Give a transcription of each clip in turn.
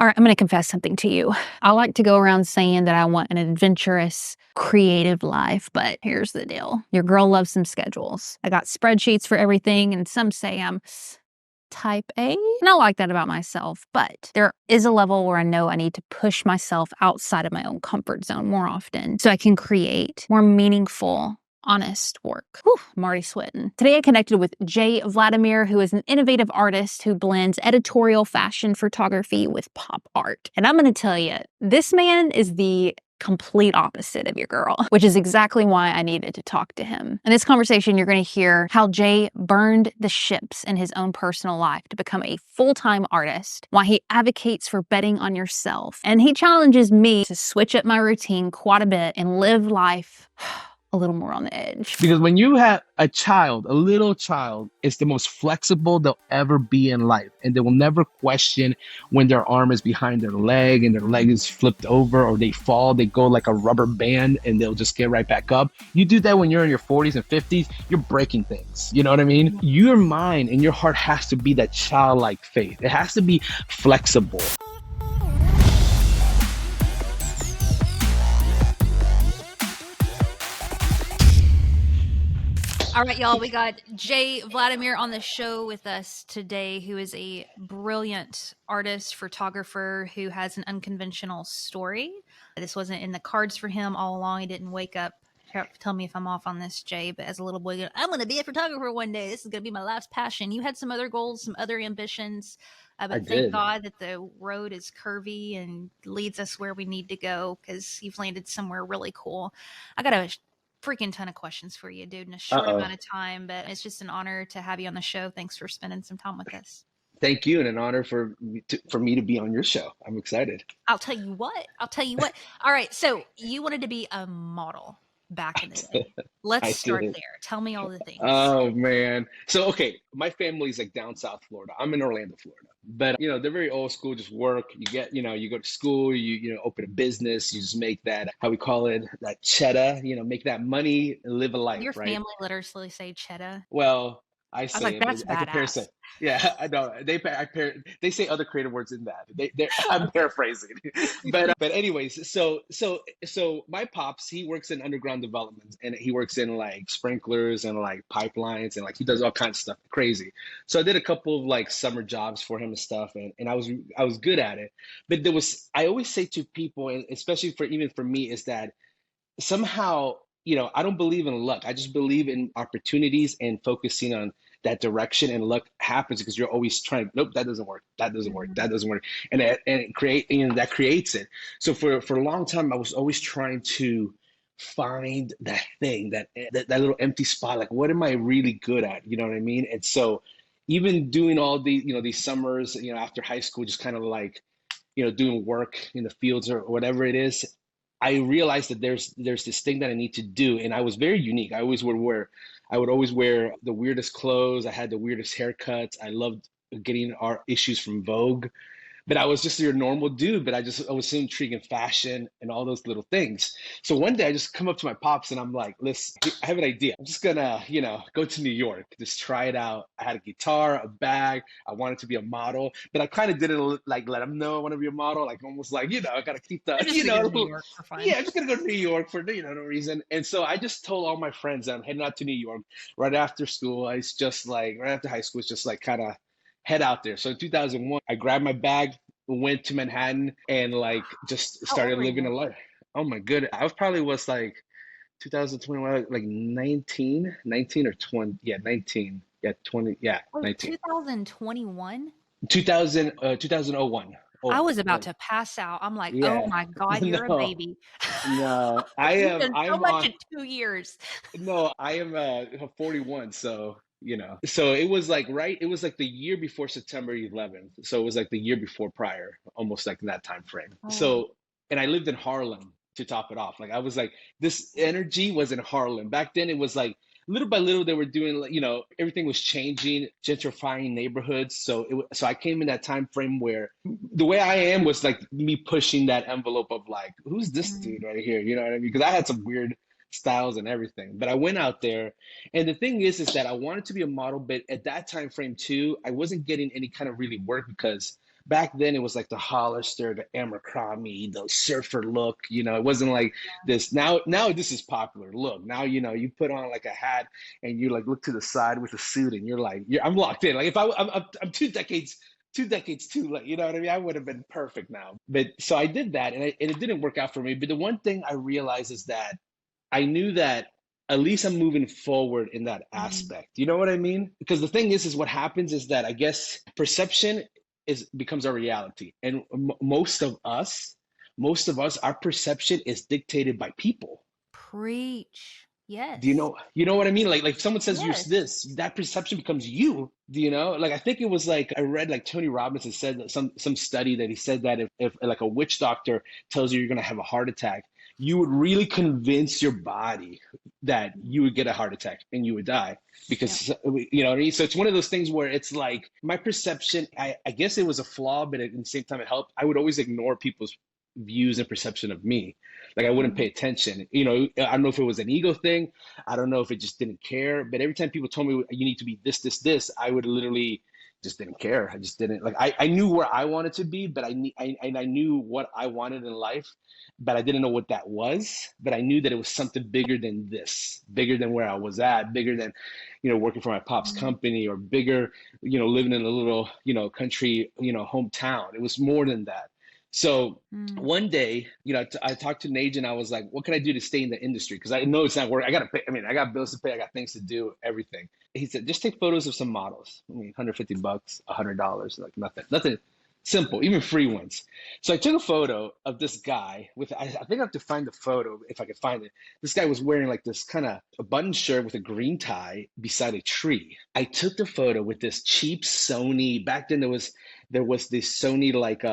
All right, I'm going to confess something to you. I like to go around saying that I want an adventurous, creative life, but here's the deal. Your girl loves some schedules. I got spreadsheets for everything, and some say I'm type A. And I like that about myself, but there is a level where I know I need to push myself outside of my own comfort zone more often so I can create more meaningful, honest work. Whew, I'm already sweating. Today I connected with J.Vladimir, who is an innovative artist who blends editorial fashion photography with pop art. And I'm going to tell you, this man is the complete opposite of your girl, which is exactly why I needed to talk to him. In this conversation, you're going to hear how Jay burned the ships in his own personal life to become a full-time artist, why he advocates for betting on yourself, and he challenges me to switch up my routine quite a bit and live life a little more on the edge. Because when you have a child, a little child, it's the most flexible they'll ever be in life. And they will never question when their arm is behind their leg and their leg is flipped over or they fall, they go like a rubber band and they'll just get right back up. You do that when you're in your 40s and 50s, you're breaking things. You know what I mean? Your mind and your heart has to be that childlike faith. It has to be flexible. All right, y'all, we got J.Vladimir on the show with us today, who is a brilliant artist, photographer, who has an unconventional story. This wasn't in the cards for him all along. He didn't wake up. Tell me if I'm off on this, Jay, but as a little boy, I'm going to be a photographer one day. This is going to be my life's passion. You had some other goals, some other ambitions, but thank God that the road is curvy and leads us where we need to go because you've landed somewhere really cool. I got a freaking ton of questions for you, dude, in a short amount of time, but it's just an honor to have you on the show. Thanks for spending some time with us. Thank you, and an honor for me to be on your show. I'm excited. I'll tell you what. All right, so you wanted to be a model back in the day. Let's start there. Tell me all the things. Oh man. So okay, my family's like down South Florida. I'm in Orlando, Florida. But they're very old school, just work. You get, you go to school, you open a business, you just make that, how we call it, that cheddar, make that money and live a life, Your right? family literally say cheddar. Well, I was say like, it, that's but I compare badass. it. Yeah, I know. They say other creative words in that. I'm paraphrasing. But anyways, so my pops, he works in underground development and he works in like sprinklers and like pipelines and like he does all kinds of stuff crazy. So I did a couple of like summer jobs for him and stuff and I was good at it. But I always say to people, and especially even for me, is that somehow, I don't believe in luck. I just believe in opportunities and focusing on that direction, and luck happens because you're always trying, nope, that doesn't work. That doesn't work. That doesn't work. And that creates it. So for a long time, I was always trying to find that thing, that little empty spot. Like, what am I really good at? You know what I mean? And so even doing all these summers, after high school, just kind of like, doing work in the fields or whatever it is, I realized that there's this thing that I need to do, and I was very unique. I would always wear the weirdest clothes. I had the weirdest haircuts. I loved getting art issues from Vogue. But I was just your normal dude, but I was so intrigued in fashion and all those little things. So one day I just come up to my pops and I'm like, listen, I have an idea. I'm just gonna, go to New York, just try it out. I had a guitar, a bag. I wanted to be a model, but I kind of did it like let them know I want to be a model, like almost like, I gotta keep the, New York for fun. Yeah, I'm just gonna go to New York for no reason. And so I just told all my friends that I'm heading out to New York right after school. It's just like right after high school, it's just like kind of head out there. So in 2001, I grabbed my bag, went to Manhattan, and like just started living a life. Oh my goodness. I was like 2021, like 19 or 20. Yeah, 19. Yeah, 20. Yeah, 19. 2021? 2001. I was about to pass out. I'm like, oh my God, you're a baby. No, You've done so much in 2 years. No, I am 41, so so it was like it was like the year before September 11th, so it was like the year before prior, almost like in that time frame. So, and I lived in Harlem to top it off. Like I was like, this energy was in Harlem back then. It was like little by little they were doing like, everything was changing, gentrifying neighborhoods. So I came in that time frame where the way I am was like me pushing that envelope of like, who's this dude right here? You know what I mean? Because I had some weird styles and everything. But I went out there, and the thing is that I wanted to be a model, but at that time frame too, I wasn't getting any kind of really work because back then it was like the Hollister, the Abercrombie, the surfer look. It wasn't like this. Now this is popular look. Now, you put on like a hat and you like look to the side with a suit and you're like, I'm locked in. Like if I'm 2 decades too late. You know what I mean? I would have been perfect now. But so I did that, and it didn't work out for me. But the one thing I realized is that I knew that at least I'm moving forward in that Mm. aspect. You know what I mean? Because the thing is what happens is that I guess perception is becomes our reality, and most of us, our perception is dictated by people. Preach. Do you Yes. know you know what I mean? Like if someone says you're Yes. this, that perception becomes you. Do you know? Like I think it was like I read like Tony Robbins has said that some study that he said that if like a witch doctor tells you you're gonna have a heart attack, you would really convince your body that you would get a heart attack and you would die Yep. because you know what I mean? So it's one of those things where it's like my perception, I guess it was a flaw, but at the same time it helped. I would always ignore people's views and perception of me. Like I wouldn't pay Mm. attention. I don't know if it was an ego thing. I don't know if it just didn't care. But every time people told me you need to be this, this, this, I would literally just didn't care. I just didn't like. I knew where I wanted to be, but I knew what I wanted in life, but I didn't know what that was. But I knew that it was something bigger than this, bigger than where I was at, bigger than, working for my pop's Mm. company, or bigger, living in a little, country, hometown. It was more than that. So Mm. one day, I talked to an agent. I was like, "What can I do to stay in the industry? Because I know it's not working. I gotta pay. I mean, I got bills to pay. I got things to do. Everything." He said, "Just take photos of some models. I mean, $150, $100, like nothing simple, even free ones." So I took a photo of this guy with. I think I have to find the photo if I could find it. This guy was wearing like this kind of a button shirt with a green tie beside a tree. I took the photo with this cheap Sony. Back then there was this Sony like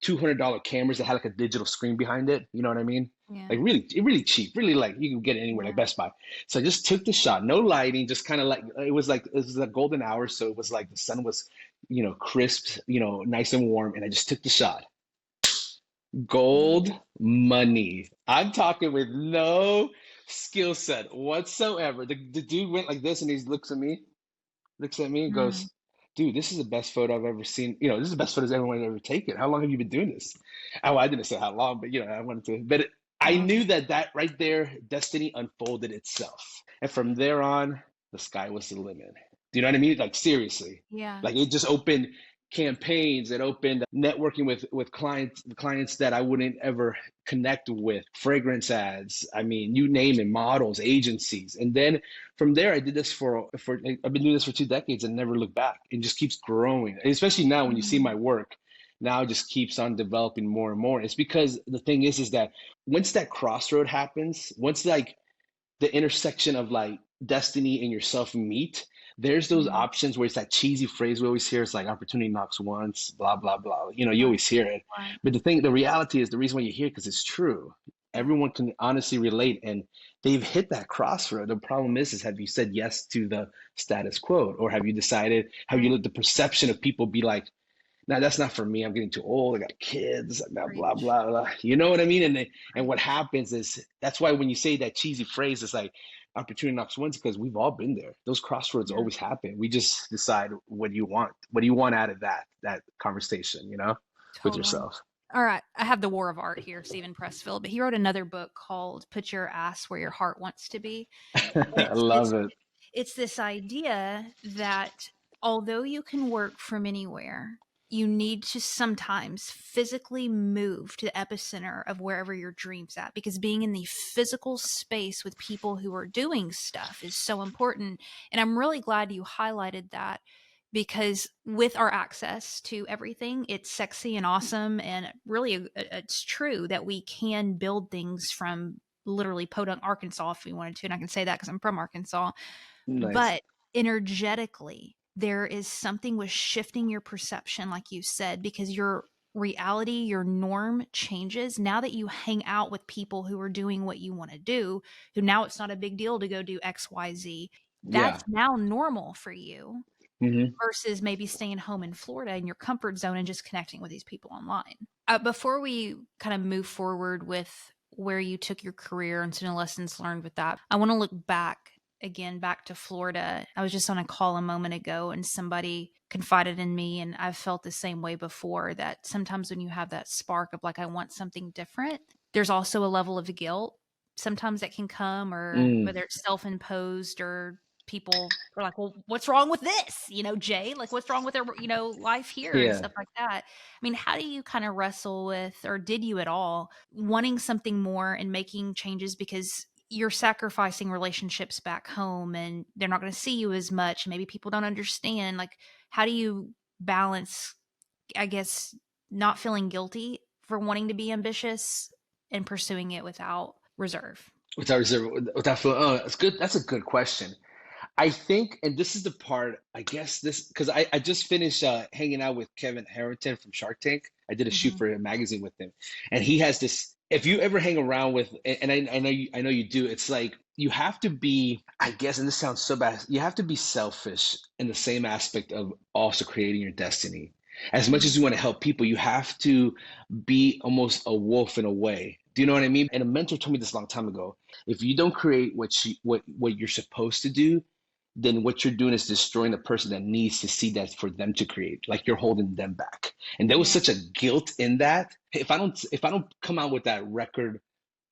$200 cameras that had like a digital screen behind it. You know what I mean? Yeah. Like really cheap, really like you can get it anywhere, like Yeah. Best Buy. So I just took the shot, no lighting, just kind of like it was a golden hour, so it was like the sun was, crisp, nice and warm, and I just took the shot. Gold Mm. money. I'm talking with no skill set whatsoever. The dude went like this, and he looks at me and Mm. goes, "Dude, this is the best photo I've ever seen. This is the best photos everyone ever taken. How long have you been doing this?" Oh, I didn't say how long, but I wanted to. But I Wow. knew that right there, destiny unfolded itself, and from there on, the sky was the limit. Do you know what I mean? Like seriously, Yeah. like it just opened campaigns. It opened networking with clients that I wouldn't ever connect with, fragrance ads. I mean, you name it, models, agencies, and then from there, I did this for I've been doing this for 2 decades and never looked back. It just keeps growing, especially now when you see Mm. my work. Now it just keeps on developing more and more. It's because the thing is that once that crossroad happens, once like the intersection of like destiny and yourself meet, there's those Mm. options where it's that cheesy phrase we always hear. It's like opportunity knocks once, blah blah blah. You Right. always hear it, Right. but the reality is the reason why you hear it because it's true. Yeah. Everyone can honestly relate, and they've hit that crossroad. The problem is have you said yes to the status quo, or have you decided? Have you Right. let the perception of people be like, "No, that's not for me. I'm getting too old. I got kids. Blah blah Preach. blah blah." You know what I mean? And what Preach. happens is that's why when you say that cheesy phrase, it's like opportunity knocks once because we've all been there. Those crossroads Yeah. always happen. We just decide what do you want. What do you want out of that conversation? With Totally. yourself. All right. I have the War of Art here, Stephen Pressfield, but he wrote another book called Put Your Ass Where Your Heart Wants to Be. And I it's love it's it. it's this idea that although you can work from anywhere, you need to sometimes physically move to the epicenter of wherever your dream's at, because being in the physical space with people who are doing stuff is so important. And I'm really glad you highlighted that, because with our access to everything, it's sexy and awesome, and really it's true that we can build things from literally Podunk, Arkansas, if we wanted to. And I can say that because I'm from Arkansas. Nice. But energetically, there is something with shifting your perception, like you said, because your reality, your norm changes now that you hang out with people who are doing what you want to do, who now it's not a big deal to go do XYZ. Yeah. That's now normal for you Hmm. versus maybe staying home in Florida in your comfort zone and just connecting with these people online. Before we kind of move forward with where you took your career and some lessons learned with that, I want to look back again back to Florida. I was just on a call a moment ago and somebody confided in me, and I've felt the same way before, that sometimes when you have that spark of like, I want something different, there's also a level of guilt sometimes that can come, or Mm, whether it's self-imposed or people are like, well, what's wrong with this? Jay, like, what's wrong with their, life here and yeah. stuff like that. I mean, how do you kind of wrestle with, or did you at all, wanting something more and making changes because you're sacrificing relationships back home and they're not going to see you as much? Maybe people don't understand. Like, how do you balance, I guess, not feeling guilty for wanting to be ambitious and pursuing it without reserve? Without reserve, without feeling, oh, that's good. That's a good question. I think, and this is the part, I guess this, because I just finished hanging out with Kevin Harrington from Shark Tank. I did a shoot Hmm. for a magazine with him, and he has this. If you ever hang around with, and I know you do. It's like you have to be, I guess, and this sounds so bad. You have to be selfish in the same aspect of also creating your destiny. As much Hmm. as you want to help people, you have to be almost a wolf in a way. Do you know what I mean? And a mentor told me this a long time ago. If you don't create what you're supposed to do, then what you're doing is destroying the person that needs to see that for them to create. Like you're holding them back. And there was Yeah. such a guilt in that. If I don't come out with that record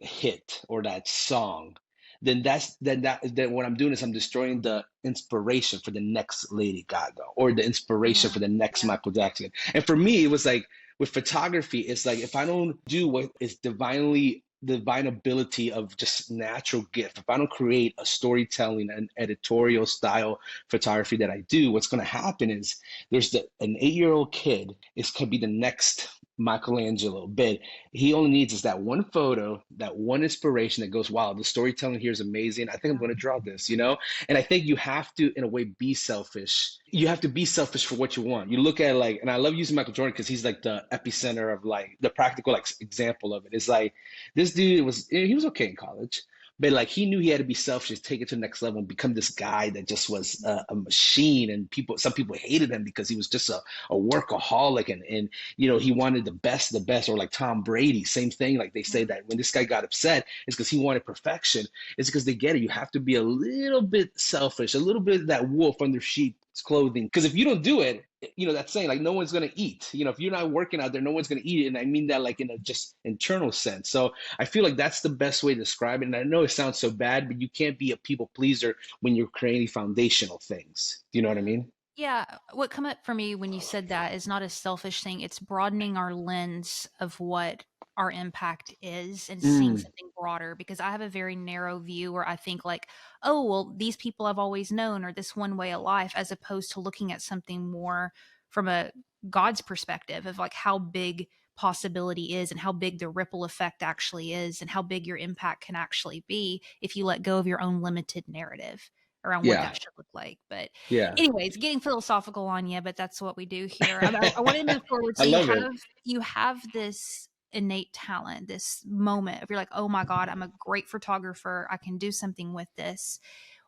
hit or that song, then what I'm doing is I'm destroying the inspiration for the next Lady Gaga or the inspiration Yeah. for the next Michael Jackson. And for me, it was like with photography, it's like if I don't do what is divine ability of just natural gift, if I don't create a storytelling and editorial style photography that I do, what's going to happen is an 8-year-old kid is could be the next Michelangelo, but he only needs is that one photo, that one inspiration that goes, wow, the storytelling here is amazing. I think I'm Yeah. going to draw this. And I think you have to, in a way, be selfish. You have to be selfish for what you want. You look at like, and I love using Michael Jordan because he's like the epicenter of like the practical like example of it. It's like this dude he was okay in college, but like he knew he had to be selfish, take it to the next level, and become this guy that just was a machine. And some people hated him because he was just a workaholic, and he wanted the best, or like Tom Brady, same thing. Like they say that when this guy got upset, it's because he wanted perfection. It's because they get it. You have to be a little bit selfish, a little bit of that wolf under sheep's clothing. Because if you don't do it, that's saying like no one's gonna eat. If you're not working out there, no one's gonna eat it. And I mean that like in a just internal sense. So I feel like that's the best way to describe it. And I know it sounds so bad, but you can't be a people pleaser when you're creating foundational things. Do you know what I mean? Yeah, what come up for me when you said that is not a selfish thing. It's broadening our lens of what our impact is and seeing Mm, something broader, because I have a very narrow view where I think like, oh, well, these people I've always known, or this one way of life, as opposed to looking at something more from a God's perspective of like how big possibility is and how big the ripple effect actually is and how big your impact can actually be if you let go of your own limited narrative around what yeah, that should look like. But yeah. anyways, getting philosophical on you, but that's what we do here. I want to move forward. I So you love have it. you have this innate talent, this moment of you're like, oh my God, I'm a great photographer. I can do something with this.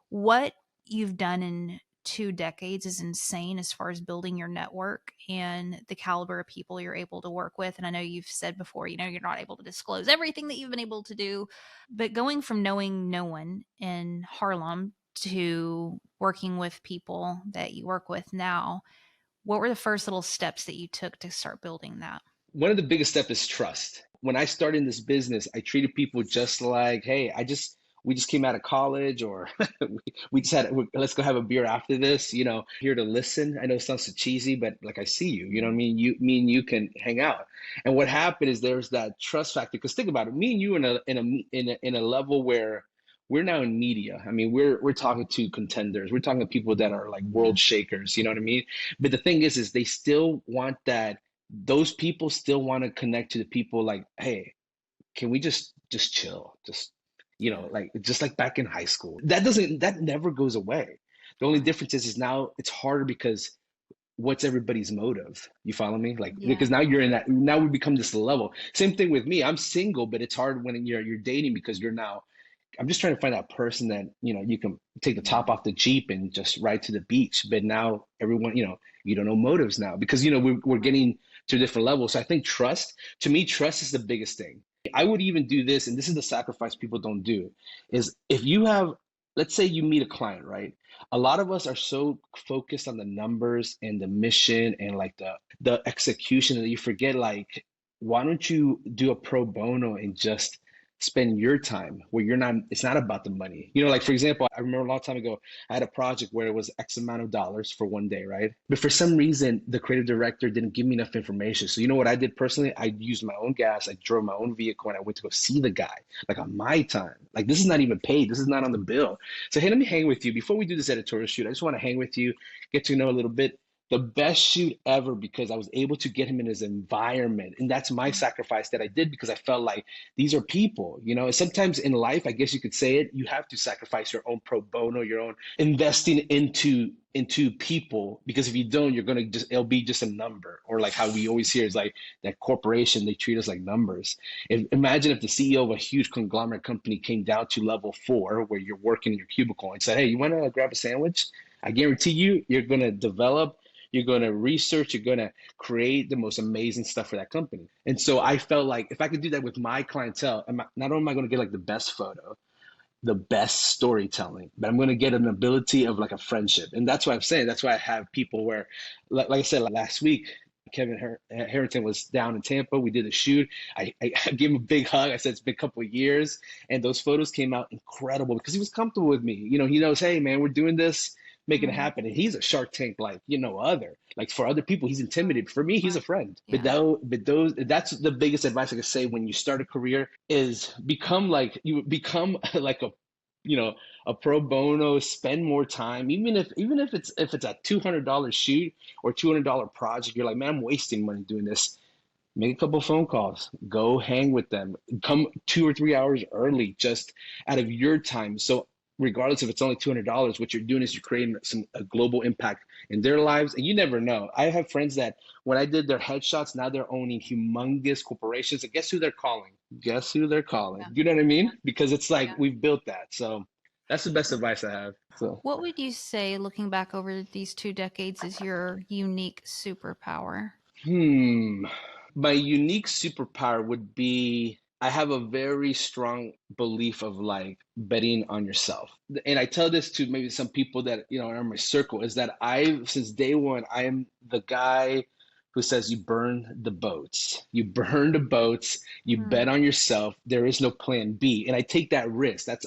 What you've done in 2 decades is insane as far as building your network and the caliber of people you're able to work with. And I know you've said before, you're not able to disclose everything that you've been able to do, but going from knowing no one in Harlem to working with people that you work with now, what were the first little steps that you took to start building that? One of the biggest steps is trust. When I started in this business, I treated people just like, hey, we just came out of college, or we just let's go have a beer after this, here to listen. I know it sounds so cheesy, but like I see you, you know what I mean? Me and you can hang out. And what happened is there's that trust factor. Because think about it, me and you in a level where we're now in media. I mean, we're talking to contenders. We're talking to people that are like Yeah. world shakers, you know what I mean? But the thing is they still want that those people still want to connect to the people like, hey, can we just chill? Just, Yeah. like just like back in high school. That never goes away. The only Yeah. difference is now it's harder because what's everybody's motive? You follow me? Like Yeah. because now we become this level. Same thing with me. I'm single, but it's hard when you're dating because I'm just trying to find that person that, you can take the top Yeah. off the Jeep and just ride to the beach. But now everyone, you don't know motives now because, we're Right. getting to a different level. So I think to me, trust is the biggest thing. I would even do this, and this is the sacrifice people don't do, is if you have let's say you meet a client, right? A lot of us are so focused on the numbers and the mission and like the execution that you forget like, why don't you do a pro bono and just spend your time where you're not, it's not about the money. You know, like for example, I remember a long time ago, I had a project where it was X amount of dollars for one day, right? But for some reason, the creative director didn't give me enough information. So you know what I did personally? I used my own gas, I drove my own vehicle, and I went to go see the guy, like on my time. Like this is not even paid. This is not on the bill. So hey, let me hang with you. Before we do this editorial shoot, I just want to hang with you, get to know a little bit. The best shoot ever because I was able to get him in his environment. And that's my sacrifice that I did because I felt like these are people, you know. And sometimes in life, I guess you could say it, you have to sacrifice your own pro bono, your own investing into people, because if you don't, you're gonna just, it'll be just a number. Or like how we always hear is like that corporation, they treat us like numbers. Imagine if the CEO of a huge conglomerate company came down to level 4 where you're working in your cubicle and said, hey, you want to grab a sandwich? I guarantee you, you're going to develop, you're going to research, you're going to create the most amazing stuff for that company. And so I felt like if I could do that with my clientele, not only am I going to get like the best photo, the best storytelling, but I'm going to get an ability of like a friendship. And that's what I'm saying. That's why I have people where, like I said, last week, Harrington was down in Tampa. We did a shoot. I gave him a big hug. I said, it's been a couple of years. And those photos came out incredible because he was comfortable with me. You know, he knows, hey, man, we're doing this, making it happen. And he's a Shark Tank like, you know, other. Like for other people, he's intimidated. For me, he's a friend. Yeah. But those, that's the biggest advice I could say when you start a career is become like, you become like a, you know, a pro bono, spend more time, even if it's a $200 shoot or $200 project, you're like, man, I'm wasting money doing this. Make a couple phone calls, go hang with them, come 2 or 3 hours early, just out of your time. So regardless if it's only $200, what you're doing is you're creating a global impact in their lives. And you never know. I have friends that when I did their headshots, now they're owning humongous corporations. And guess who they're calling? Guess who they're calling? Yeah. You know what I mean? Because it's like Yeah. we've built that. So that's the best advice I have. So What would you say, looking back over these 2 decades, is your unique superpower? hmm. My unique superpower would be I have a very strong belief of like betting on yourself. And I tell this to maybe some people that, you know, are in my circle is that since day one, I am the guy who says you burn the boats. You burn the boats, you bet on yourself. There is no plan B. And I take that risk. That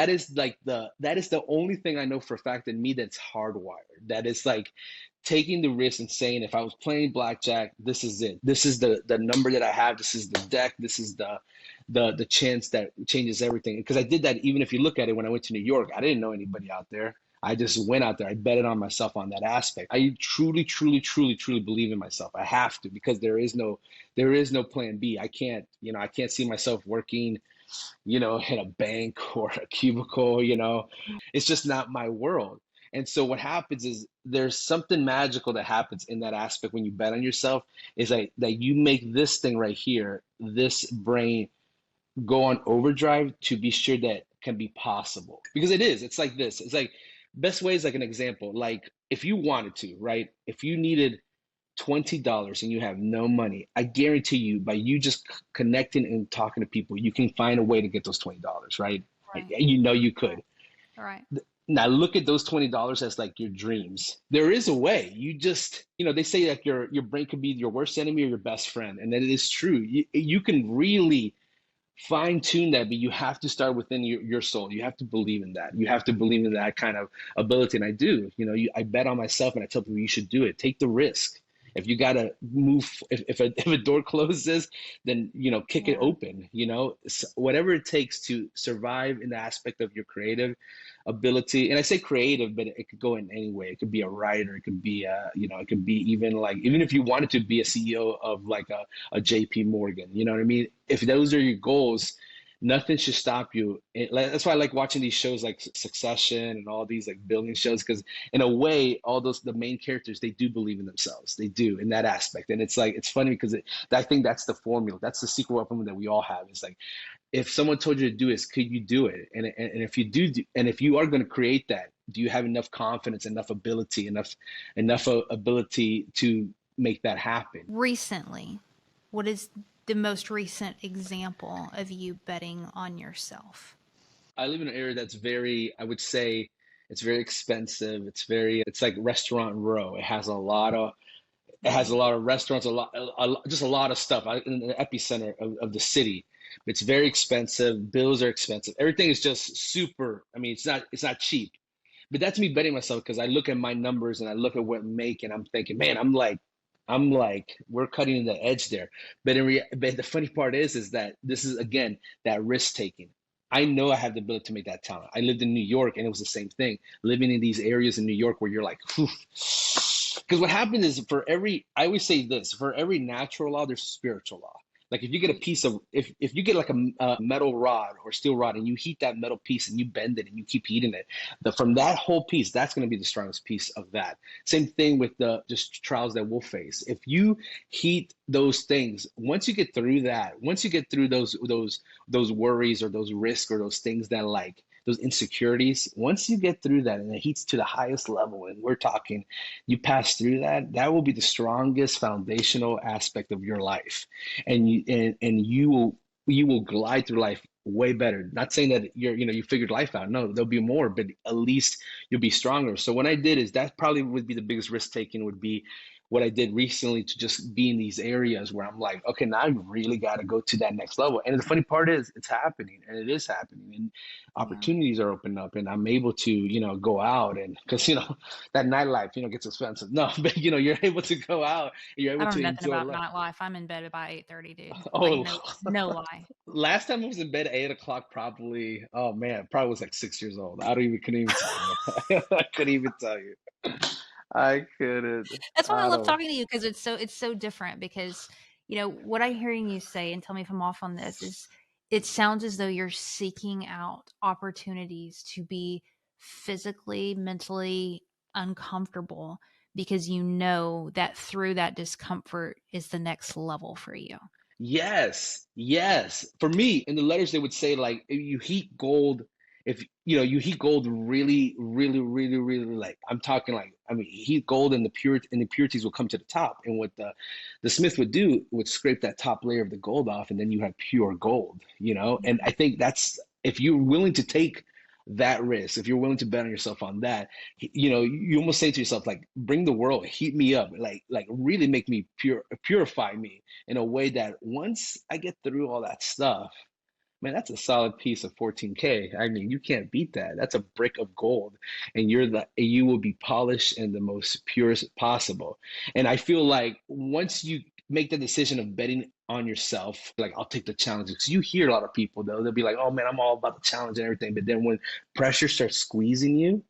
is the only thing I know for a fact in me that's hardwired. That is like taking the risk and saying, if I was playing blackjack, this is it. This is the number that I have. This is the deck. This is the chance that changes everything. Because I did that even if you look at it when I went to New York, I didn't know anybody out there. I just went out there. I betted on myself on that aspect. I truly, truly, truly, truly believe in myself. I have to because there is no plan B. I can't see myself working, in a bank or a cubicle, it's just not my world. And so what happens is there's something magical that happens in that aspect when you bet on yourself is like that you make this thing right here, this brain go on overdrive to be sure that can be possible. Because it is, it's like this. It's like best way is like an example. Like if you wanted to, right? If you needed $20 and you have no money, I guarantee you by you just connecting and talking to people, you can find a way to get those $20, right? Right. You could. Right. Now look at those $20 as like your dreams. There is a way. You just, they say that your brain could be your worst enemy or your best friend. And that it is true. You can really fine tune that, but you have to start within your soul. You have to believe in that. You have to believe in that kind of ability. And I do, I bet on myself and I tell people you should do it. Take the risk. If you got to move, if a door closes, then, kick it open, whatever it takes to survive in the aspect of your creative ability. And I say creative, but it could go in any way. It could be a writer. It could be, it could be even if you wanted to be a CEO of like a JP Morgan, you know what I mean? If those are your goals, nothing should stop you. That's why I like watching these shows like Succession and all these like building shows, because in a way, all the main characters, they do believe in themselves. They do in that aspect. And it's like, it's funny because I think that's the formula. That's the secret weapon that we all have. It's like, if someone told you to do this, could you do it? And if you do, and if you are going to create that, do you have enough confidence, enough ability, enough ability to make that happen? Recently, what is the most recent example of you betting on yourself? I live in an area that's very, I would say, it's very expensive. It's like Restaurant Row. It has a Mm. lot of restaurants, just a lot of stuff in the epicenter of the city. It's very expensive. Bills are expensive. Everything is just super. I mean, it's not cheap. But that's me betting myself because I look at my numbers and I look at what I make and I'm thinking, man, I'm like, we're cutting the edge there. But the funny part is that this is again that risk taking. I know I have the ability to make that talent. I lived in New York and it was the same thing. Living in these areas in New York where you're like, because what happens is I always say this, for every natural law, there's a spiritual law. Like if you get a piece of, if you get like a metal rod or steel rod and you heat that metal piece and you bend it and you keep heating it, from that whole piece, that's going to be the strongest piece of that. Same thing with the just trials that we'll face. If you heat those things, once you get through those worries or those risks or those things that like those insecurities, once you get through that and it heats to the highest level, and we're talking, you pass through that, that will be the strongest foundational aspect of your life, and you will glide through life way better. Not saying that you figured life out. No, there'll be more, but at least you'll be stronger. So what I did is that probably would be the biggest risk taking would be what I did recently to just be in these areas where I'm like, okay, now I really got to go to that next level. And the funny part is it's happening and it is happening and Yeah. opportunities are opening up and I'm able to, go out and because, that nightlife, gets expensive. No, but you're able to go out, you're I able don't to know nothing enjoy about life. nightlife. I'm in bed by 8:30, dude. Like Oh, no lie. last time I was in bed at 8 o'clock, probably, oh man, probably was like 6 years old. Couldn't even tell you. I couldn't even tell you. I couldn't. That's why I I love don't. talking to you because it's so different because, what I'm hearing you say, and tell me if I'm off on this, is it sounds as though you're seeking out opportunities to be physically, mentally uncomfortable because you know that through that discomfort is the next level for you. Yes, yes. For me, in the letters, they would say like if you heat gold, if you heat gold really, really, really, really like I'm talking like I mean heat gold and the impurities will come to the top. And what the smith would do would scrape that top layer of the gold off, and then you have pure gold. Yeah. And I think that's if you're willing to take that risk, if you're willing to bet on yourself on that, you almost say to yourself like, bring the world, heat me up, like really make me purify me in a way that once I get through all that stuff, man, that's a solid piece of 14K. I mean, you can't beat that. That's a brick of gold, and you will be polished and the most purest possible. And I feel like once you make the decision of betting on yourself, like I'll take the challenge. Because you hear a lot of people though, they'll be like, "Oh man, I'm all about the challenge and everything," but then when pressure starts squeezing you,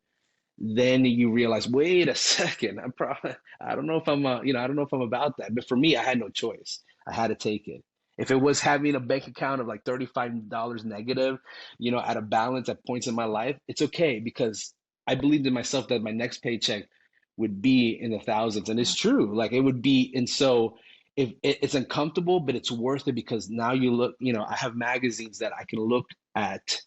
then you realize, wait a second, I don't know if I don't know if I'm about that. But for me, I had no choice. I had to take it. If it was having a bank account of like $35 negative, at a balance at points in my life, it's okay because I believed in myself that my next paycheck would be in the thousands. And it's true. Like it would be. And so if it's uncomfortable, but it's worth it because now you look, I have magazines that I can look at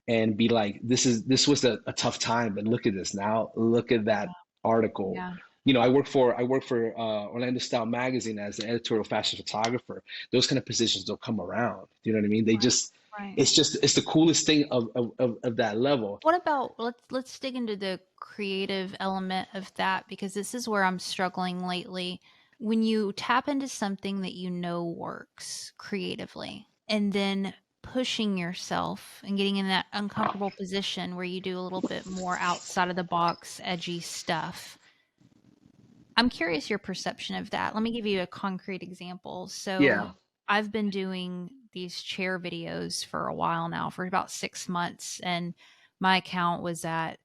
and be like, this was a tough time, but look at this now. Look at that article. Yeah. I work for Orlando Style magazine as an editorial fashion photographer. Those kind of positions don't come around. You know what I mean? They Right. just Right. it's the coolest thing of that level. What about let's dig into the creative element of that because this is where I'm struggling lately. When you tap into something that you know works creatively and then pushing yourself and getting in that uncomfortable position where you do a little bit more outside of the box edgy stuff. I'm curious your perception of that. Let me give you a concrete example. Yeah. So, I've been doing these chair videos for a while now, for about 6 months, and my account was at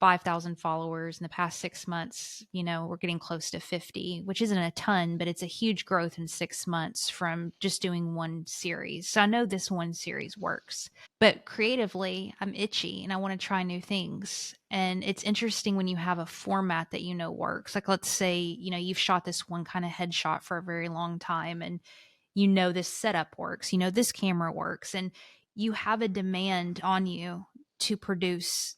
5,000 followers in the past 6 months. We're getting close to 50, which isn't a ton, but it's a huge growth in 6 months from just doing one series. So I know this one series works. But creatively, I'm itchy and I want to try new things. And it's interesting when you have a format that works. Like let's say, you've shot this one kind of headshot for a very long time and this setup works, this camera works, and you have a demand on you to produce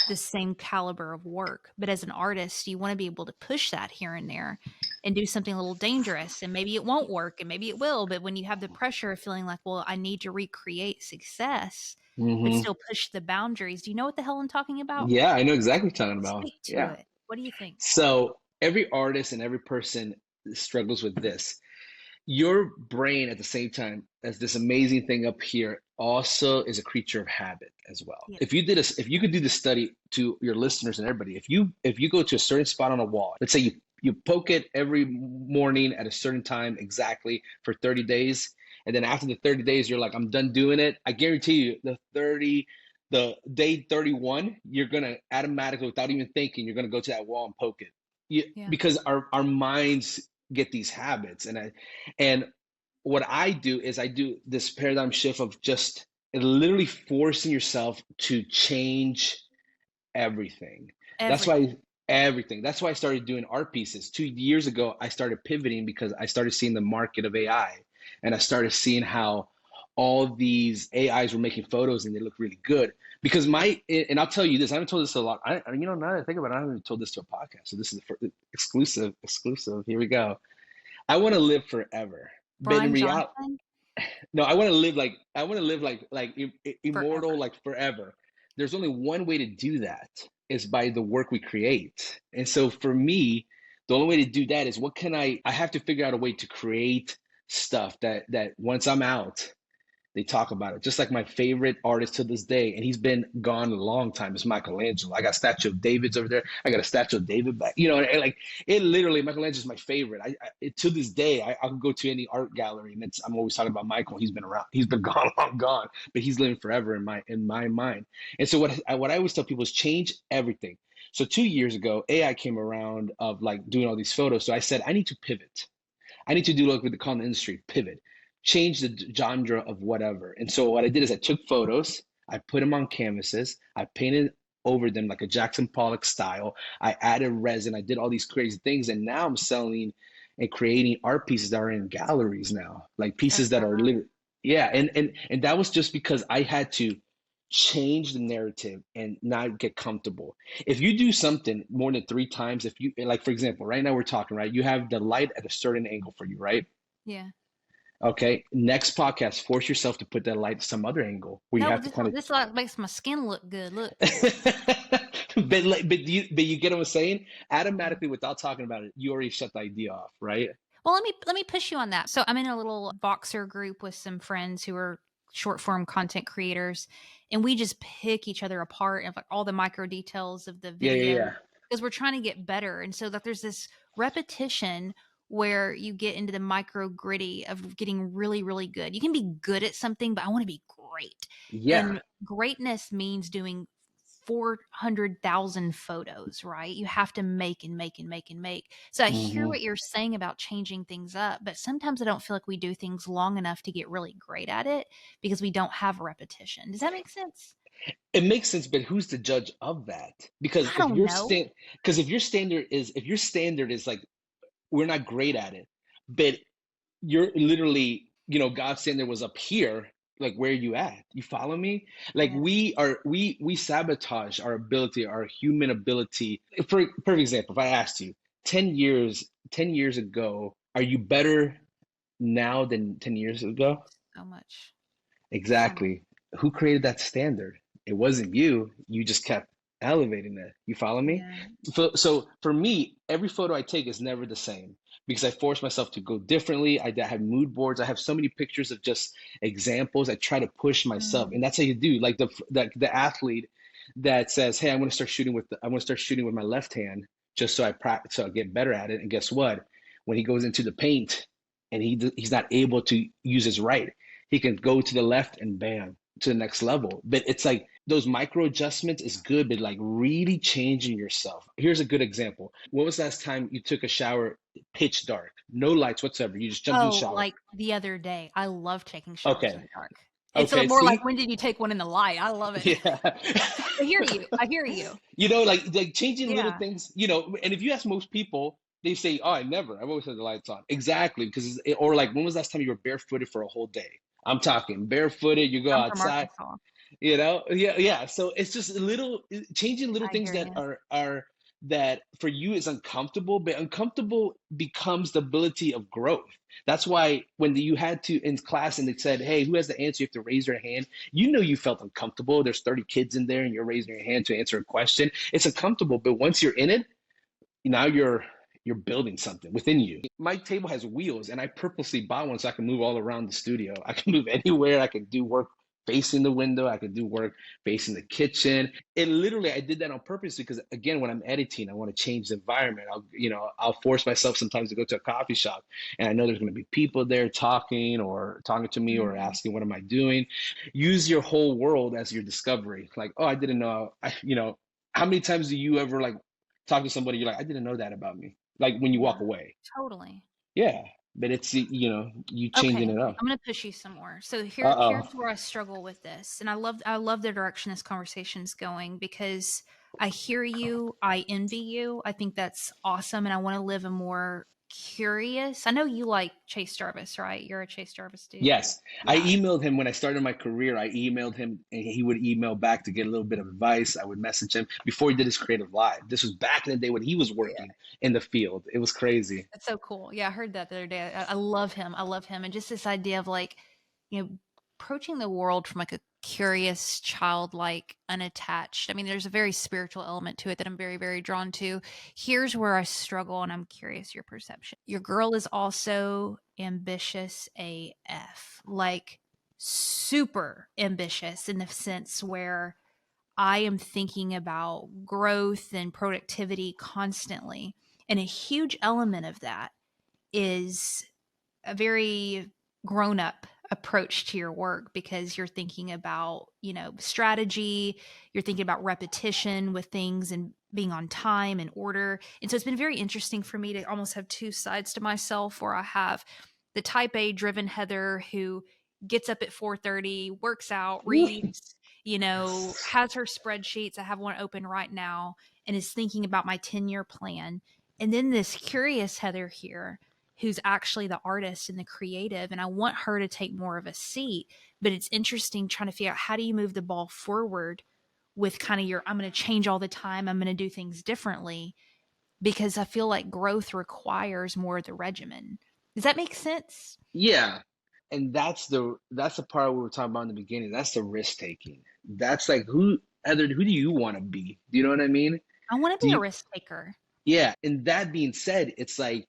the same caliber of work. But as an artist, you want to be able to push that here and there and do something a little dangerous. And maybe it won't work and maybe it will. But when you have the pressure of feeling like, well, I need to recreate success, but Hmm. still push the boundaries. Do you know what the hell I'm talking about? Yeah, I know exactly what you're talking about. Speak to Yeah. it. What do you think? So every artist and every person struggles with this. Your brain, at the same time as this amazing thing up here, also is a creature of habit as well. Yeah. If you could do this study to your listeners and everybody, if you go to a certain spot on a wall, let's say you poke it every morning at a certain time exactly for 30 days, and then after the 30 days you're like, I'm done doing it. I guarantee you the day 31, you're gonna automatically, without even thinking, you're gonna go to that wall and poke it. Yeah. Because our minds get these habits, and what I do is I do this paradigm shift of just literally forcing yourself to change everything. That's Everything. why everything. That's why I started doing art pieces. 2 years ago, I started pivoting because I started seeing the market of AI, and I started seeing how all these AIs were making photos and they look really good. Because and I'll tell you this, I haven't told this a lot. Now that I think about it, I haven't told this to a podcast. So this is the first, exclusive. Here we go. I want to live forever, but in Brian reality, Johnson? no, I want to live immortal, Forever. like forever. There's only one way to do that is by the work we create. And so for me, the only way to do that is I have to figure out a way to create stuff that once I'm out, they talk about it. Just like my favorite artist to this day, and he's been gone a long time, is Michelangelo. I got a statue of David's over there. I got a statue of David back. And like it literally, Michelangelo's my favorite. To this day, I can go to any art gallery, and I'm always talking about Michael. He's been around. He's been gone, long gone, but he's living forever in my mind. And so what I always tell people is change everything. So 2 years ago, AI came around of like doing all these photos. So I said I need to pivot. I need to do like what they call in the industry, pivot, change the genre of whatever. And so what I did is I took photos, I put them on canvases, I painted over them like a Jackson Pollock style. I added resin, I did all these crazy things, and now I'm selling and creating art pieces that are in galleries now, like That's pieces that so are nice. literally, yeah. And that was just because I had to change the narrative and not get comfortable. If you do something more than 3 times, if you like, for example, right now we're talking, right? You have the light at a certain angle for you, right? Yeah. Okay. Next podcast, force yourself to put that light some other angle where you No, have to this kind of. this like makes my skin look good. Look. But you get what I'm saying? Yeah. Automatically, without talking about it, you already shut the idea off, right? Well, let me push you on that. So I'm in a little Voxer group with some friends who are short form content creators, and we just pick each other apart and like all the micro details of the Yeah, yeah, video yeah. because we're trying to get better. And so that there's this repetition where you get into the micro gritty of getting really, really good. You can be good at something, but I want to be great. Yeah. And greatness means doing 400,000 photos, right? You have to make and make and make and make. So I hear Hmm. what you're saying about changing things up, but sometimes I don't feel like we do things long enough to get really great at it because we don't have repetition. Does that make sense? It makes sense, but who's the judge of that? Because I don't know. if your standard is like we're not great at it, but you're literally, God's standard was up here, like where you at? You follow me? Like Yeah. we sabotage our ability, our human ability. For perfect example, if I asked you 10 years ago, are you better now than 10 years ago? So much. So much. Exactly. Who created that standard? It wasn't you. You just kept elevating it. You follow me? Yeah. So for me, every photo I take is never the same because I force myself to go differently. I have mood boards. I have so many pictures of just examples. I try to push myself, Mm. and that's how you do. Like the athlete that says, "Hey, I want to start shooting with my left hand just so I practice, so I get better at it." And guess what? When he goes into the paint and he's not able to use his right, he can go to the left and bam to the next level. But it's like those micro adjustments is good, but like really changing yourself. Here's a good example. When was the last time you took a shower pitch dark, no lights whatsoever? You just jumped in the Oh, shower. like the other day. I love taking showers in Okay. the dark. It's a Okay. more like See? when did you take one in the light? I love it. Yeah. I hear you. I hear you. like changing little Yeah. things, and if you ask most people, they say, "Oh, I never. I've always had the lights on." Exactly, because or like, when was the last time you were barefooted for a whole day? I'm talking barefooted. You go I'm from outside. Arkansas. Yeah, yeah. So it's just changing little I things hear that you. are that for you is uncomfortable, but uncomfortable becomes the ability of growth. That's why when you had to in class and they said, "Hey, who has the answer?" You have to raise your hand. You know you felt uncomfortable. There's 30 kids in there, and you're raising your hand to answer a question. It's uncomfortable, but once you're in it, now you're building something within you. My table has wheels, and I purposely bought one so I can move all around the studio. I can move anywhere. I can do work facing the window. I can do work facing the kitchen. It literally, I did that on purpose because, again, when I'm editing, I want to change the environment. I'll force myself sometimes to go to a coffee shop, and I know there's going to be people there talking to me or Mhm. asking, "What am I doing?" Use your whole world as your discovery. Like, oh, I didn't know. How many times do you ever like talk to somebody, you're like, I didn't know that about me. Like when you walk Yeah, away. totally. Yeah. But it's, you changing Okay, it up. I'm gonna push you some more. So Uh-oh. here's where I struggle with this, and I love the direction this conversation's going because I hear you, I envy you. I think that's awesome, and I want to live a more curious. I know you like Chase Jarvis, right? You're a Chase Jarvis dude. Yes. I Yeah, emailed him when I started my career. I emailed him and he would email back to get a little bit of advice. I would message him before he did his creative live. This was back in the day when he was yeah. working in the field. It was crazy. That's so cool. Yeah, I heard that the other day. I love him. I love him, and just this idea of like, you know, approaching the world from like a curious, childlike, unattached. I mean, there's a very spiritual element to it that I'm very, very drawn to. Here's where I struggle, and I'm curious your perception. Your girl is also ambitious AF, like super ambitious in the sense where I am thinking about growth and productivity constantly. And a huge element of that is a very grown up approach to your work because you're thinking about, strategy, you're thinking about repetition with things and being on time and order. And so it's been very interesting for me to almost have two sides to myself where I have the type A driven Heather who gets up at 4:30, works out, reads, has her spreadsheets. I have one open right now and is thinking about my 10-year plan. And then this curious Heather here who's actually the artist and the creative. And I want her to take more of a seat. But it's interesting trying to figure out how do you move the ball forward with kind of I'm going to change all the time. I'm going to do things differently because I feel like growth requires more of the regimen. Does that make sense? Yeah. And that's the part we were talking about in the beginning. That's the risk taking. That's like Heather, who do you want to be? Do you know what I mean? I want to Do be a you risk taker. Yeah. And that being said, it's like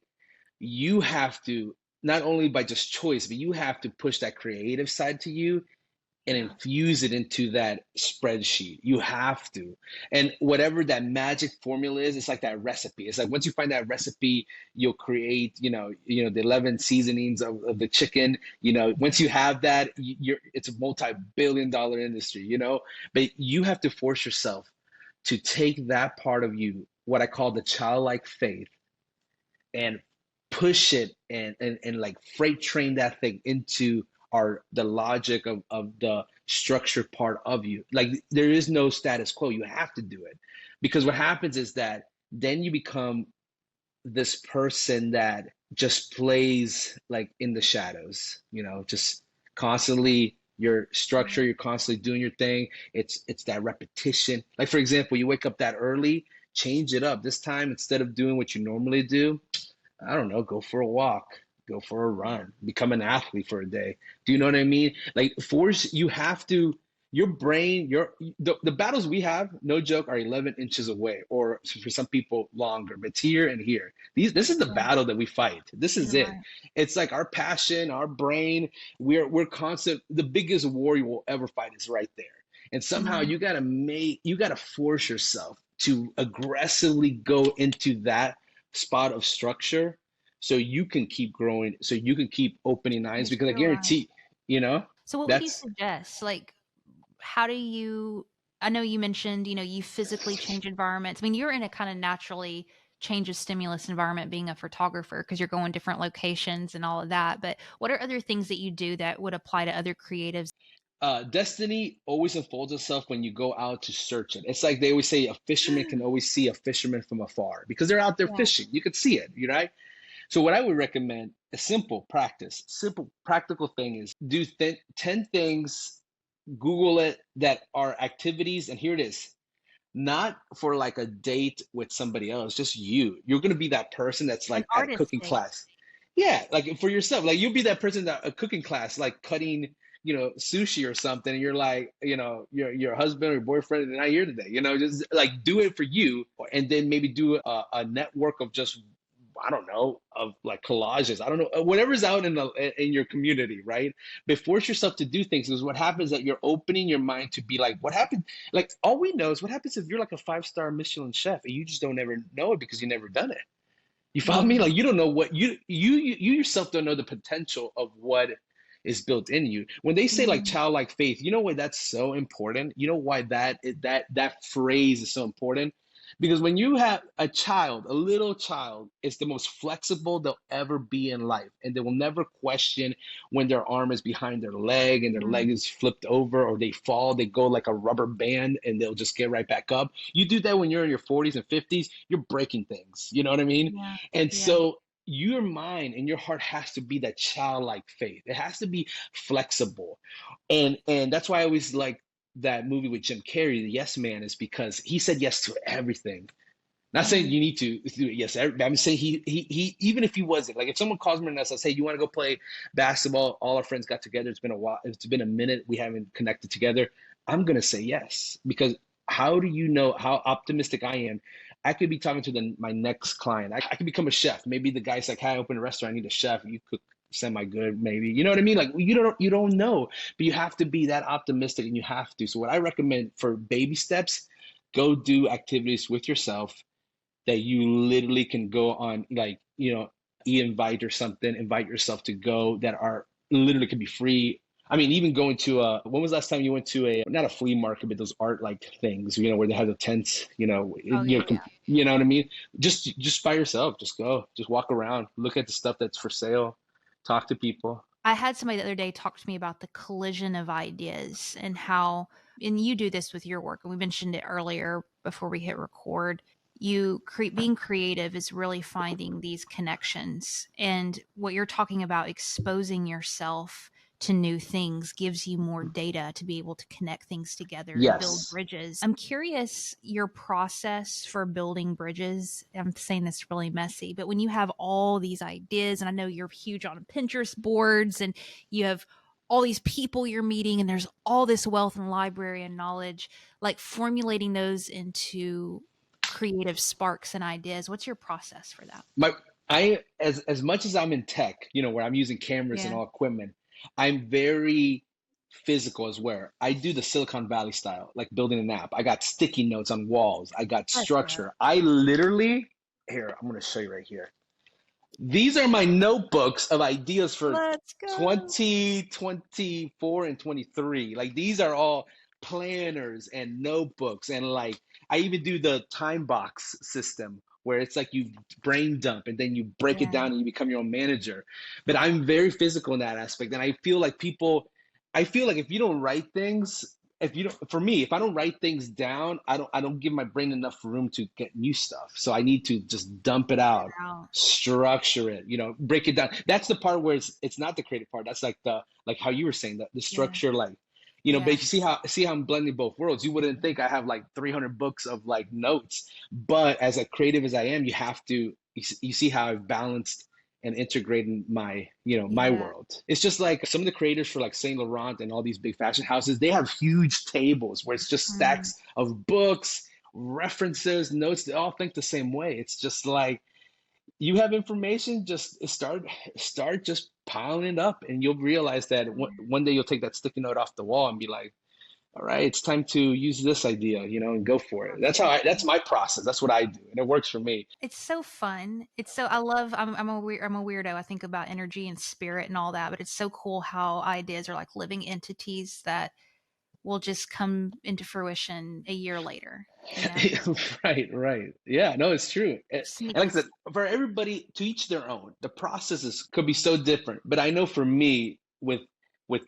you have to not only by just choice, but you have to push that creative side to you and Yeah. infuse it into that spreadsheet. You have to. And whatever that magic formula is, it's like that recipe. It's like once you find that recipe, you'll create, the 11 seasonings of the chicken. Once you have that, it's a multi-billion dollar industry, but you have to force yourself to take that part of you, what I call the childlike faith, and push it and like freight train that thing into the logic of the structured part of you. Like there is no status quo. You have to do it. Because what happens is that then you become this person that just plays like in the shadows, just constantly your structure, you're constantly doing your thing. It's that repetition. Like for example, you wake up that early, change it up. This time instead of doing what you normally do, I don't know, go for a walk, go for a Yeah. run, become an athlete for a day. Do you know what I mean? Like you have to, your brain, the battles we have, no joke, are 11 inches away, or for some people longer, but it's here and here. This is the Yeah. battle that we fight. This is You're it. right. It's like our passion, our brain, we're constant, the biggest war you will ever fight is right there. And somehow Mhm. you gotta force yourself to aggressively go into that spot of structure so you can keep growing, so you can keep opening eyes, because I You're right. guarantee, you know, So what would you that's suggest? Like, how do you I know you mentioned, you physically change environments. I mean, you're in a kind of naturally change of stimulus environment being a photographer because you're going different locations and all of that. But what are other things that you do that would apply to other creatives? destiny always unfolds itself when you go out to search it. It's like they always say a fisherman can always see a fisherman from afar because they're out there Yeah. fishing. You could see it, right? So what I would recommend, a simple practical thing is do 10 things, Google it, that are activities, and here it is: not for like a date with somebody else, just you. You're gonna be that person that's An like at a artist cooking date. class. Yeah, like for yourself. Like you'll be that person that a cooking class, like cutting, sushi or something, and you're like, your husband or your boyfriend is not here today. Just like do it for you, and then maybe do a network of just, I don't know, of like collages. I don't know, whatever's out in your community, right? But force yourself to do things, because what happens is that you're opening your mind to be like, what happened? Like all we know is what happens if you're like a 5-star Michelin chef and you just don't ever know it because you never done it. You follow me? Mm, Like you don't know what you yourself don't know the potential of what is built in you. When they say like mm, childlike faith, you know why that's so important? You know why that phrase is so important? Because when you have a child, a little child, it's the most flexible they'll ever be in life. And they will never question when their arm is behind their leg and their leg mm. is flipped over, or they fall, they go like a rubber band and they'll just get right back up. You do that when you're in your 40s and 50s, you're breaking things. You know what I mean? Yeah. And Yeah. so your mind and your heart has to be that childlike faith. It has to be flexible. And that's why I always like that movie with Jim Carrey, The Yes Man, is because he said yes to everything. Not saying Mm. you need to do it, yes. I'm saying he even if he wasn't, like if someone calls me and says, "Hey, you want to go play basketball?" All our friends got together. It's been a while. It's been a minute. We haven't connected together. I'm gonna say yes, because how do you know how optimistic I am? I could be talking to my next client. I could become a chef. Maybe the guy's like, "Hey, I open a restaurant. I need a chef. You cook semi good, maybe." You know what I mean? Like you don't know, but you have to be that optimistic, and you have to. So what I recommend for baby steps, go do activities with yourself that you literally can go on, like, e-invite or something, invite yourself to go, that are literally can be free. I mean, even going to when was the last time you went to a, not a flea market, but those art like things, where they have the tents, Oh yeah, yeah. you know what I mean? Just by yourself, just go, just walk around, look at the stuff that's for sale, talk to people. I had somebody the other day talk to me about the collision of ideas and how, and you do this with your work, and we mentioned it earlier before we hit record. Being creative is really finding these connections, and what you're talking about, exposing yourself to new things, gives you more data to be able to connect things together and build Yes. bridges. I'm curious your process for building bridges. I'm saying this really messy, but when you have all these ideas, and I know you're huge on Pinterest boards, and you have all these people you're meeting, and there's all this wealth and library and knowledge, like formulating those into creative sparks and ideas. What's your process for that? my I as much as I'm in tech, where I'm using cameras and Yeah. all equipment, I'm very physical as well. I do the Silicon Valley style, like building an app. I got sticky notes on walls. I got Let's go. structure. I literally, here, I'm gonna show you right here. These are my notebooks of ideas for Let's go. 2024 and 23. Like these are all planners and notebooks, and like I even do the time box system where it's like you brain dump and then you break it Yeah. down and you become your own manager. But I'm very physical in that aspect, and I feel like if you don't write things, if you don't for me, if I don't write things down, I don't give my brain enough room to get new stuff. So I need to just dump it Get it out, out. structure it, break it down. That's the part where it's not the creative part. That's like like how you were saying, that the Yeah. structure, like, but Yeah. if you see how I'm blending both worlds, you wouldn't think I have like 300 books of like notes. But as a creative as I am, you have to, you see how I've balanced and integrated my Yeah. world. It's just like some of the creators for like Saint Laurent and all these big fashion houses, they have huge tables where it's just Mm. stacks of books, references, notes. They all think the same way. It's just like, you have information, just start just piling it up, and you'll realize that one day you'll take that sticky note off the wall and be like, all right, it's time to use this idea, and go for it. That's my process. That's what I do, and it works for me. It's so fun. It's so I love I'm a weirdo. I think about energy and spirit and all that, but it's so cool how ideas are like living entities that will just come into fruition a year later, you know? Right. Yeah, no, it's true. Just meet And like I these. said, for everybody to each their own, the processes could be so different. But I know for me, with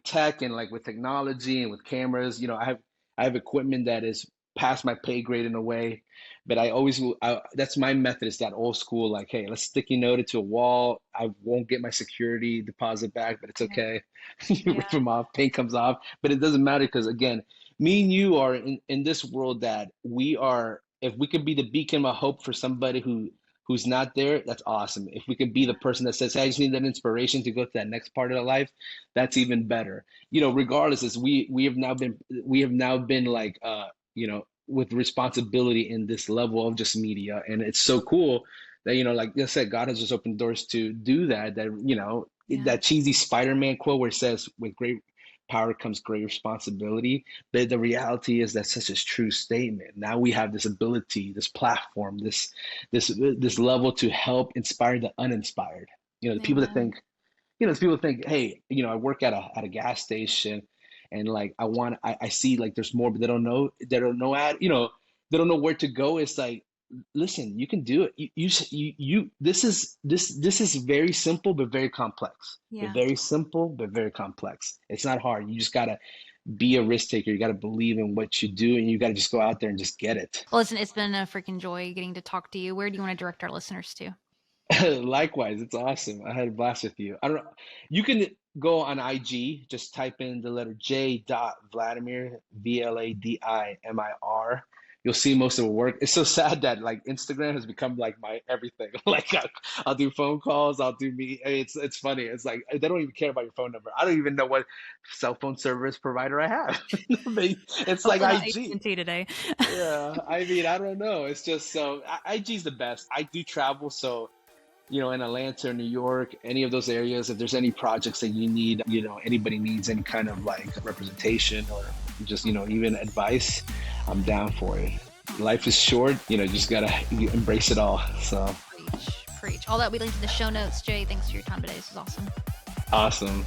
tech and like with technology and with cameras, I have equipment that is past my pay grade in a way. But I always will. That's my method. Is that old school, like, hey, let's sticky note it to a wall. I won't get my security deposit back, but it's Yeah. okay. Yeah. Rip them off, paint comes off, but it doesn't matter because again, me and you are in this world that we are, if we could be the beacon of hope for somebody who's not there, that's awesome. If we can be the person that says, hey, I just need that inspiration to go to that next part of the life, that's even better. Regardless, as we have now been like with responsibility in this level of just media. And it's so cool that, like I said, God has just opened doors to do that, Yeah. that cheesy Spider-Man quote where it says, with great power comes great responsibility. But the reality is that's such a true statement. Now we have this ability, this platform, this level to help inspire the uninspired. The people that Amen. think, hey, I work at a gas station, and like I see like there's more, but they don't know where to go. It's like, listen, you can do it. This is very simple but very complex. But Yeah. very simple but very complex. It's not hard. You just gotta be a risk taker. You gotta believe in what you do, and you gotta just go out there and just get it. Well, listen, it's been a freaking joy getting to talk to you. Where do you want to direct our listeners to? Likewise, it's awesome. I had a blast with you. I don't know. You can go on IG, just type in the letter J. Vladimir, Vladimir. You'll see most of the work. It's so sad that like Instagram has become like my everything. Like I'll do phone calls, I'll do me. It's funny. It's like they don't even care about your phone number. I don't even know what cell phone service provider I have. It's like Hopefully not IG. AT&T today. Yeah, I mean, I don't know. It's just so IG's the best. I do travel, so in Atlanta or New York, any of those areas, if there's any projects that you need, anybody needs any kind of like representation or just, even advice, I'm down for it. Life is short, just gotta embrace it all. So Preach. All that we linked in the show notes. Jay, thanks for your time today. This was awesome. awesome.